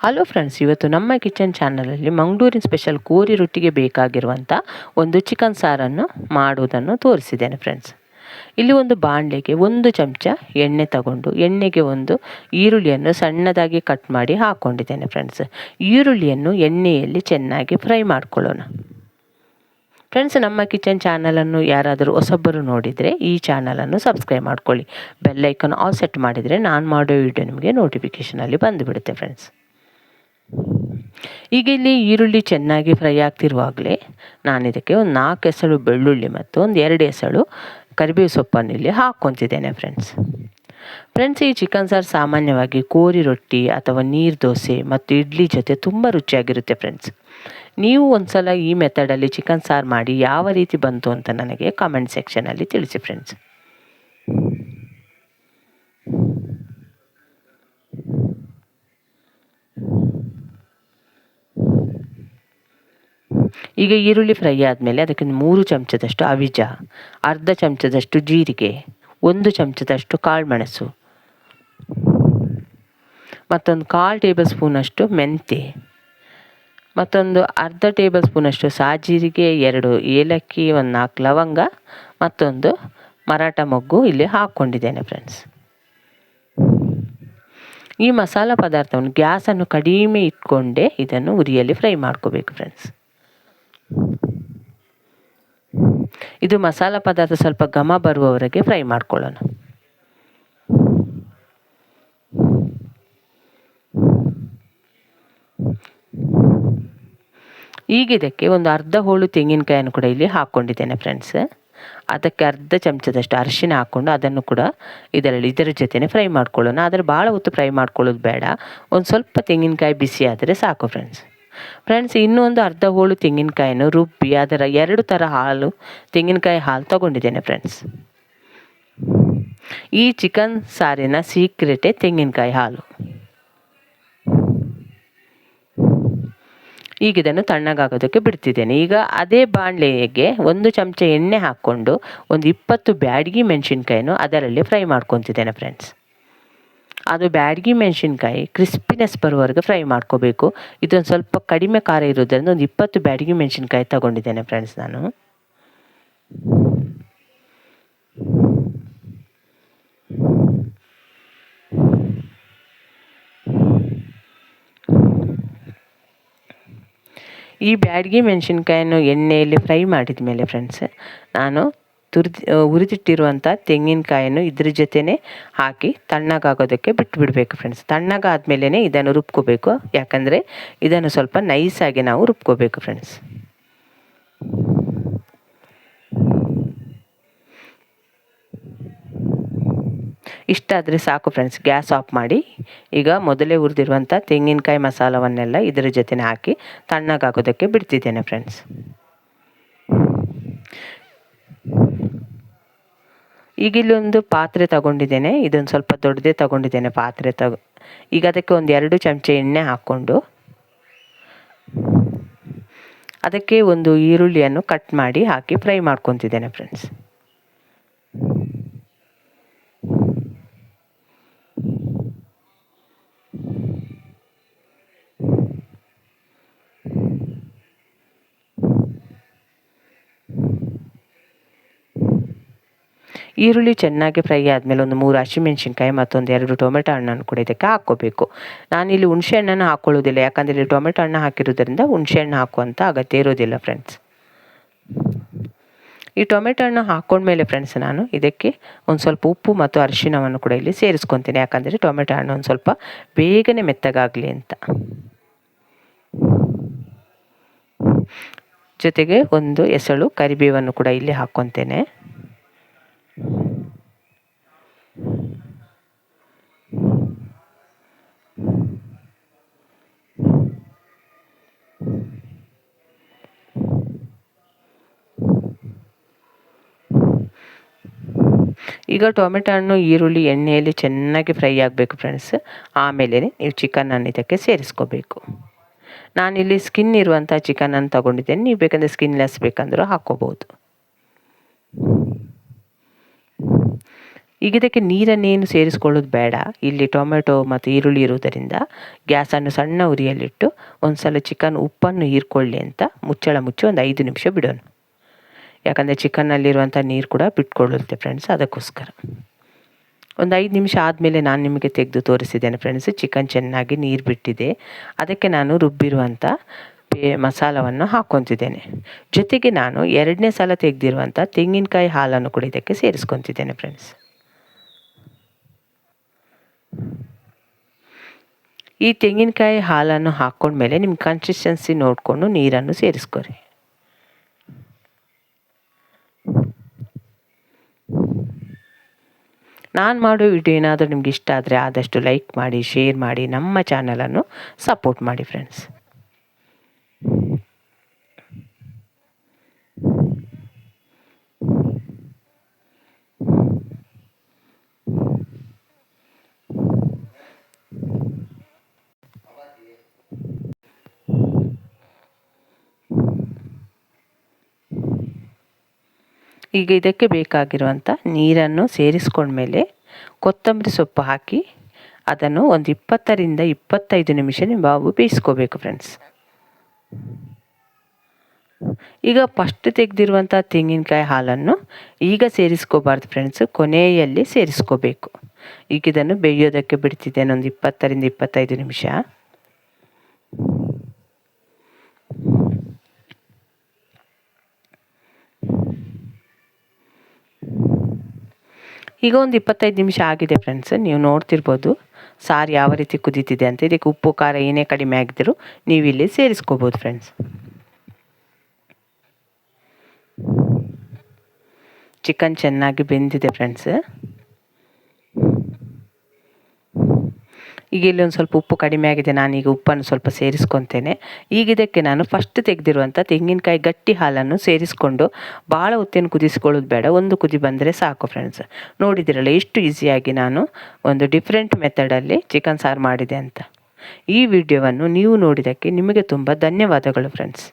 Hello friends, ಇವತ್ತು ನಮ್ಮ kitchen ಚಾನಲಲ್ಲಿ ಮಂಗಳೂರಿನ ಸ್ಪೆಷಲ್ ಕೋರಿ ರೊಟ್ಟಿಗೆ ಬೇಕಾಗಿರುವಂಥ ಒಂದು ಚಿಕನ್ ಸಾರನ್ನು ಮಾಡುವುದನ್ನು ತೋರಿಸಿದ್ದೇನೆ ಫ್ರೆಂಡ್ಸ್. ಇಲ್ಲಿ ಒಂದು ಬಾಣಲೆಗೆ 1 ಚಮಚ ಎಣ್ಣೆ ತಗೊಂಡು ಎಣ್ಣೆಗೆ ಒಂದು ಈರುಳ್ಳಿಯನ್ನು ಸಣ್ಣದಾಗಿ ಕಟ್ ಮಾಡಿ ಹಾಕ್ಕೊಂಡಿದ್ದೇನೆ ಫ್ರೆಂಡ್ಸ್. ಈರುಳ್ಳಿಯನ್ನು ಎಣ್ಣೆಯಲ್ಲಿ ಚೆನ್ನಾಗಿ ಫ್ರೈ ಮಾಡ್ಕೊಳ್ಳೋಣ ಫ್ರೆಂಡ್ಸ್. ನಮ್ಮ ಕಿಚನ್ ಚಾನಲನ್ನು ಯಾರಾದರೂ ಹೊಸಬರು ನೋಡಿದರೆ ಈ ಚಾನಲನ್ನು ಸಬ್ಸ್ಕ್ರೈಬ್ ಮಾಡ್ಕೊಳ್ಳಿ. ಬೆಲ್ಲೈಕನ್ ಆಲ್ ಸೆಟ್ ಮಾಡಿದರೆ ನಾನು ಮಾಡೋ ವಿಡಿಯೋ ನಿಮಗೆ ನೋಟಿಫಿಕೇಷನಲ್ಲಿ ಬಂದುಬಿಡುತ್ತೆ ಫ್ರೆಂಡ್ಸ್. ಈಗ ಇಲ್ಲಿ ಈರುಳ್ಳಿ ಚೆನ್ನಾಗಿ ಫ್ರೈ ಆಗ್ತಿರುವಾಗಲೇ ನಾನು ಇದಕ್ಕೆ ಒಂದು 4 ಎಸಳು ಬೆಳ್ಳುಳ್ಳಿ ಮತ್ತು ಒಂದು 2 ಎಸಳು ಕರಿಬೇವು ಸೊಪ್ಪನ್ನು ಇಲ್ಲಿ ಹಾಕ್ಕೊತಿದ್ದೇನೆ ಫ್ರೆಂಡ್ಸ್. ಈ ಚಿಕನ್ ಸಾರು ಸಾಮಾನ್ಯವಾಗಿ ಕೋರಿ ರೊಟ್ಟಿ ಅಥವಾ ನೀರು ದೋಸೆ ಮತ್ತು ಇಡ್ಲಿ ಜೊತೆ ತುಂಬ ರುಚಿಯಾಗಿರುತ್ತೆ ಫ್ರೆಂಡ್ಸ್. ನೀವು ಒಂದು ಸಲ ಈ ಮೆಥಡಲ್ಲಿ ಚಿಕನ್ ಸಾರು ಮಾಡಿ ಯಾವ ರೀತಿ ಬಂತು ಅಂತ ನನಗೆ ಕಮೆಂಟ್ ಸೆಕ್ಷನಲ್ಲಿ ತಿಳಿಸಿ ಫ್ರೆಂಡ್ಸ್. ಈಗ ಈರುಳ್ಳಿ ಫ್ರೈ ಆದಮೇಲೆ ಅದಕ್ಕೆ 3 ಚಮಚದಷ್ಟು ಅವಿಜ, ಅರ್ಧ ಚಮಚದಷ್ಟು ಜೀರಿಗೆ, 1 ಚಮಚದಷ್ಟು ಕಾಳುಮೆಣಸು, ಮತ್ತೊಂದು 1/4 ಟೇಬಲ್ ಸ್ಪೂನಷ್ಟು ಮೆಂತ್ಯ, ಮತ್ತೊಂದು ಅರ್ಧ ಟೇಬಲ್ ಸ್ಪೂನಷ್ಟು ಸಾಜೀರಿಗೆ, 2 ಏಲಕ್ಕಿ, ಒಂದು 4 ಲವಂಗ, ಮತ್ತೊಂದು ಮರಾಠ ಮೊಗ್ಗು ಇಲ್ಲಿ ಹಾಕ್ಕೊಂಡಿದ್ದೇನೆ ಫ್ರೆಂಡ್ಸ್. ಈ ಮಸಾಲ ಪದಾರ್ಥವನ್ನು ಗ್ಯಾಸನ್ನು ಕಡಿಮೆ ಇಟ್ಕೊಂಡೇ ಇದನ್ನು ಉರಿಯಲ್ಲಿ ಫ್ರೈ ಮಾಡ್ಕೋಬೇಕು ಫ್ರೆಂಡ್ಸ್. ಇದು ಮಸಾಲ ಪದಾರ್ಥ ಸ್ವಲ್ಪ ಘಮ ಬರುವವರೆಗೆ ಫ್ರೈ ಮಾಡ್ಕೊಳ್ಳೋಣ. ಈಗ ಇದಕ್ಕೆ ಒಂದು ಅರ್ಧ ಹೋಳು ತೆಂಗಿನಕಾಯನ್ನು ಕೂಡ ಇಲ್ಲಿ ಹಾಕ್ಕೊಂಡಿದ್ದೇನೆ ಫ್ರೆಂಡ್ಸ್. ಅದಕ್ಕೆ ಅರ್ಧ ಚಮಚದಷ್ಟು ಅರಿಶಿನ ಹಾಕ್ಕೊಂಡು ಅದನ್ನು ಕೂಡ ಇದರ ಜೊತೆನೇ ಫ್ರೈ ಮಾಡ್ಕೊಳ್ಳೋಣ. ಆದರೆ ಭಾಳ ಹೊತ್ತು ಫ್ರೈ ಮಾಡ್ಕೊಳ್ಳೋದು ಬೇಡ, ಒಂದು ಸ್ವಲ್ಪ ತೆಂಗಿನಕಾಯಿ ಬಿಸಿ ಆದರೆ ಸಾಕು ಫ್ರೆಂಡ್ಸ್. ಇನ್ನೊಂದು ಅರ್ಧ ಹೋಳು ತೆಂಗಿನಕಾಯನ್ನು ರುಬ್ಬಿ ಅದರ 2 ಥರ ತೆಂಗಿನಕಾಯಿ ಹಾಲು ತಗೊಂಡಿದ್ದೇನೆ ಫ್ರೆಂಡ್ಸ್. ಈ ಚಿಕನ್ ಸಾರಿನ ಸೀಕ್ರೆಟೇ ತೆಂಗಿನಕಾಯಿ ಹಾಲು. ಈಗ ಇದನ್ನು ತಣ್ಣಗಾಗೋದಕ್ಕೆ ಬಿಡ್ತಿದ್ದೇನೆ. ಈಗ ಅದೇ ಬಾಣಲೆಗೆ 1 ಚಮಚ ಎಣ್ಣೆ ಹಾಕ್ಕೊಂಡು ಒಂದು 20 ಬ್ಯಾಡಗಿ ಮೆಣಸಿನ್ಕಾಯನ್ನು ಅದರಲ್ಲಿ ಫ್ರೈ ಮಾಡ್ಕೊತಿದ್ದೇನೆ ಫ್ರೆಂಡ್ಸ್. ಅದು ಬ್ಯಾಡಗಿ ಮೆಣಸಿನ್ಕಾಯಿ ಕ್ರಿಸ್ಪಿನೆಸ್ ಬರುವವರೆಗೆ ಫ್ರೈ ಮಾಡ್ಕೋಬೇಕು. ಇದೊಂದು ಸ್ವಲ್ಪ ಕಡಿಮೆ ಖಾರ ಇರೋದ್ರಿಂದ ಒಂದು 20 ಬ್ಯಾಡಗಿ ಮೆಣಸಿನ್ಕಾಯಿ ತಗೊಂಡಿದ್ದೇನೆ ಫ್ರೆಂಡ್ಸ್ ನಾನು. ಈ ಬ್ಯಾಡಗಿ ಮೆಣಸಿನ್ಕಾಯನ್ನು ಎಣ್ಣೆಯಲ್ಲಿ ಫ್ರೈ ಮಾಡಿದ ಮೇಲೆ ಫ್ರೆಂಡ್ಸ್, ನಾನು ಹುರಿದಿಟ್ಟಿರುವಂಥ ತೆಂಗಿನಕಾಯನ್ನು ಇದ್ರ ಜೊತೆನೇ ಹಾಕಿ ತಣ್ಣಗಾಗೋದಕ್ಕೆ ಬಿಡಬೇಕು ಫ್ರೆಂಡ್ಸ್. ತಣ್ಣಗಾದ್ಮೇಲೆ ಇದನ್ನು ರುಬ್ಕೋಬೇಕು, ಯಾಕಂದರೆ ಇದನ್ನು ಸ್ವಲ್ಪ ನೈಸಾಗಿ ನಾವು ರುಬ್ಕೋಬೇಕು ಫ್ರೆಂಡ್ಸ್. ಇಷ್ಟಾದರೆ ಸಾಕು ಫ್ರೆಂಡ್ಸ್. ಗ್ಯಾಸ್ ಆಫ್ ಮಾಡಿ ಈಗ ಮೊದಲೇ ಹುರಿದಿರುವಂಥ ತೆಂಗಿನಕಾಯಿ ಮಸಾಲವನ್ನೆಲ್ಲ ಇದರ ಜೊತೆನೇ ಹಾಕಿ ತಣ್ಣಗಾಗೋದಕ್ಕೆ ಬಿಡ್ತಿದ್ದೇನೆ ಫ್ರೆಂಡ್ಸ್. ಈಗ ಇಲ್ಲೊಂದು ಪಾತ್ರೆ ತಗೊಂಡಿದ್ದೇನೆ, ಇದೊಂದು ಸ್ವಲ್ಪ ದೊಡ್ಡದೇ ತಗೊಂಡಿದ್ದೇನೆ ಪಾತ್ರೆ ಈಗ ಅದಕ್ಕೆ ಒಂದು 2 ಚಮಚ ಎಣ್ಣೆ ಹಾಕ್ಕೊಂಡು ಅದಕ್ಕೆ ಒಂದು ಈರುಳ್ಳಿಯನ್ನು ಕಟ್ ಮಾಡಿ ಹಾಕಿ ಫ್ರೈ ಮಾಡ್ಕೊತಿದ್ದೇನೆ ಫ್ರೆಂಡ್ಸ್. ಈರುಳ್ಳಿ ಚೆನ್ನಾಗಿ ಫ್ರೈ ಆದಮೇಲೆ ಒಂದು 3 ಹಸಿಮೆಣಸಿನ್ಕಾಯಿ ಮತ್ತೊಂದು 2 ಟೊಮೆಟೊ ಹಣ್ಣನ್ನು ಕೂಡ ಇದಕ್ಕೆ ಹಾಕ್ಕೋಬೇಕು. ನಾನಿಲ್ಲಿ ಹುಣಸೆ ಹಣ್ಣನ್ನು ಹಾಕ್ಕೊಳ್ಳೋದಿಲ್ಲ, ಯಾಕಂದರೆ ಇಲ್ಲಿ ಟೊಮೆಟೊ ಹಣ್ಣು ಹಾಕಿರೋದ್ರಿಂದ ಹುಣಸೆ ಹಣ್ಣು ಹಾಕುವಂಥ ಅಗತ್ಯ ಇರೋದಿಲ್ಲ ಫ್ರೆಂಡ್ಸ್. ಈ ಟೊಮೆಟೊ ಹಣ್ಣು ಹಾಕ್ಕೊಂಡ್ಮೇಲೆ ಫ್ರೆಂಡ್ಸ್, ನಾನು ಇದಕ್ಕೆ ಒಂದು ಸ್ವಲ್ಪ ಉಪ್ಪು ಮತ್ತು ಅರಿಶಿಣವನ್ನು ಕೂಡ ಇಲ್ಲಿ ಸೇರಿಸ್ಕೊತೀನಿ, ಯಾಕಂದರೆ ಟೊಮೆಟೊ ಹಣ್ಣು ಒಂದು ಸ್ವಲ್ಪ ಬೇಗನೆ ಮೆತ್ತಗಾಗಲಿ ಅಂತ. ಜೊತೆಗೆ ಒಂದು ಎಸಳು ಕರಿಬೇವನ್ನು ಕೂಡ ಇಲ್ಲಿ ಹಾಕ್ಕೊತೇನೆ. ಈಗ ಟೊಮೆಟೊ ಹಣ್ಣು ಈರುಳ್ಳಿ ಎಣ್ಣೆಯಲ್ಲಿ ಚೆನ್ನಾಗಿ ಫ್ರೈ ಆಗಬೇಕು ಫ್ರೆಂಡ್ಸ್. ಆಮೇಲೆ ನೀವು ಚಿಕನನ್ನು ಇದಕ್ಕೆ ಸೇರಿಸ್ಕೋಬೇಕು. ನಾನಿಲ್ಲಿ ಸ್ಕಿನ್ ಇರುವಂಥ ಚಿಕನನ್ನು ತಗೊಂಡಿದ್ದೇನೆ, ನೀವು ಬೇಕಂದರೆ ಸ್ಕಿನ್ಲೆಸ್ ಬೇಕಂದರೂ ಹಾಕ್ಕೋಬೋದು. ಈಗ ಇದಕ್ಕೆ ನೀರನ್ನೇನು ಸೇರಿಸ್ಕೊಳ್ಳೋದು ಬೇಡ. ಇಲ್ಲಿ ಟೊಮೆಟೊ ಮತ್ತು ಈರುಳ್ಳಿ ಇರುವುದರಿಂದ ಗ್ಯಾಸನ್ನು ಸಣ್ಣ ಉರಿಯಲ್ಲಿಟ್ಟು ಒಂದು ಸಲ ಚಿಕನ್ ಉಪ್ಪನ್ನು ಹೀರ್ಕೊಳ್ಳಿ ಅಂತ ಮುಚ್ಚಳ ಮುಚ್ಚಿ ಒಂದು 5 ನಿಮಿಷ ಬಿಡೋಣ. ಯಾಕಂದರೆ ಚಿಕನ್ನಲ್ಲಿರುವಂಥ ನೀರು ಕೂಡ ಬಿಟ್ಕೊಳ್ಳುತ್ತೆ ಫ್ರೆಂಡ್ಸ್, ಅದಕ್ಕೋಸ್ಕರ. ಒಂದು 5 ನಿಮಿಷ ಆದಮೇಲೆ ನಾನು ನಿಮಗೆ ತೆಗೆದು ತೋರಿಸಿದ್ದೇನೆ ಫ್ರೆಂಡ್ಸ್. ಚಿಕನ್ ಚೆನ್ನಾಗಿ ನೀರು ಬಿಟ್ಟಿದೆ. ಅದಕ್ಕೆ ನಾನು ರುಬ್ಬಿರುವಂಥ ಮಸಾಲವನ್ನು ಹಾಕ್ಕೊತಿದ್ದೇನೆ. ಜೊತೆಗೆ ನಾನು 2ನೇ ಸಲ ತೆಗೆದಿರುವಂಥ ತೆಂಗಿನಕಾಯಿ ಹಾಲನ್ನು ಕೂಡ ಇದಕ್ಕೆ ಸೇರಿಸ್ಕೊತಿದ್ದೇನೆ ಫ್ರೆಂಡ್ಸ್. ಈ ತೆಂಗಿನಕಾಯಿ ಹಾಲನ್ನು ಹಾಕ್ಕೊಂಡ್ಮೇಲೆ ನಿಮ್ಮ ಕನ್ಸಿಸ್ಟೆನ್ಸಿ ನೋಡಿಕೊಂಡು ನೀರನ್ನು ಸೇರಿಸ್ಕೊರಿ. ನಾನು ಮಾಡೋ ವಿಡಿಯೋ ಏನಾದರೂ ನಿಮ್ಗೆ ಇಷ್ಟ ಆದರೆ ಆದಷ್ಟು ಲೈಕ್ ಮಾಡಿ, ಶೇರ್ ಮಾಡಿ, ನಮ್ಮ ಚಾನಲನ್ನು ಸಪೋರ್ಟ್ ಮಾಡಿ ಫ್ರೆಂಡ್ಸ್. ಈಗ ಇದಕ್ಕೆ ಬೇಕಾಗಿರುವಂಥ ನೀರನ್ನು ಸೇರಿಸ್ಕೊಂಡ್ಮೇಲೆ ಕೊತ್ತಂಬರಿ ಸೊಪ್ಪು ಹಾಕಿ ಅದನ್ನು ಒಂದು 20ರಿಂದ 25 ನಿಮಿಷ ನೀವು ಬೇಯಿಸ್ಕೋಬೇಕು ಫ್ರೆಂಡ್ಸ್. ಈಗ ಫಸ್ಟ್ ತೆಗೆದಿರುವಂಥ ತೆಂಗಿನಕಾಯಿ ಹಾಲನ್ನು ಈಗ ಸೇರಿಸ್ಕೋಬಾರ್ದು ಫ್ರೆಂಡ್ಸ್, ಕೊನೆಯಲ್ಲಿ ಸೇರಿಸ್ಕೋಬೇಕು. ಈಗ ಇದನ್ನು ಬೇಯೋದಕ್ಕೆ ಬಿಡ್ತಿದ್ದೇನೆ ಒಂದು 20ರಿಂದ 25 ನಿಮಿಷ. ಈಗ ಒಂದು 25 ನಿಮಿಷ ಆಗಿದೆ ಫ್ರೆಂಡ್ಸ್. ನೀವು ನೋಡ್ತಿರ್ಬೋದು ಸಾರು ಯಾವ ರೀತಿ ಕುದೀತಿದೆ ಅಂತ. ಇದಕ್ಕೆ ಉಪ್ಪು ಖಾರ ಏನೇ ಕಡಿಮೆ ಆಗಿದ್ದರೂ ನೀವು ಇಲ್ಲಿ ಸೇರಿಸ್ಕೋಬೋದು ಫ್ರೆಂಡ್ಸ್. ಚಿಕನ್ ಚೆನ್ನಾಗಿ ಬೆಂದಿದೆ ಫ್ರೆಂಡ್ಸ್. ಈಗ ಇಲ್ಲಿ ಒಂದು ಸ್ವಲ್ಪ ಉಪ್ಪು ಕಡಿಮೆ ಆಗಿದೆ. ನಾನೀಗ ಉಪ್ಪನ್ನು ಸ್ವಲ್ಪ ಸೇರಿಸ್ಕೊತೇನೆ. ಈಗ ಇದಕ್ಕೆ ನಾನು ಫಸ್ಟ್ ತೆಗೆದಿರುವಂಥ ತೆಂಗಿನಕಾಯಿ ಗಟ್ಟಿ ಹಾಲನ್ನು ಸೇರಿಸ್ಕೊಂಡು ಭಾಳ ಹೊತ್ತೇನು ಕುದಿಸ್ಕೊಳ್ಳೋದು ಬೇಡ, ಒಂದು ಕುದಿ ಬಂದರೆ ಸಾಕು ಫ್ರೆಂಡ್ಸ್. ನೋಡಿದಿರಲ್ಲ ಎಷ್ಟು ಈಸಿಯಾಗಿ ನಾನು ಒಂದು ಡಿಫ್ರೆಂಟ್ ಮೆಥಡಲ್ಲಿ ಚಿಕನ್ ಸಾರು ಮಾಡಿದೆ ಅಂತ. ಈ ವಿಡಿಯೋವನ್ನು ನೀವು ನೋಡಿದ್ದಕ್ಕೆ ನಿಮಗೆ ತುಂಬ ಧನ್ಯವಾದಗಳು ಫ್ರೆಂಡ್ಸ್.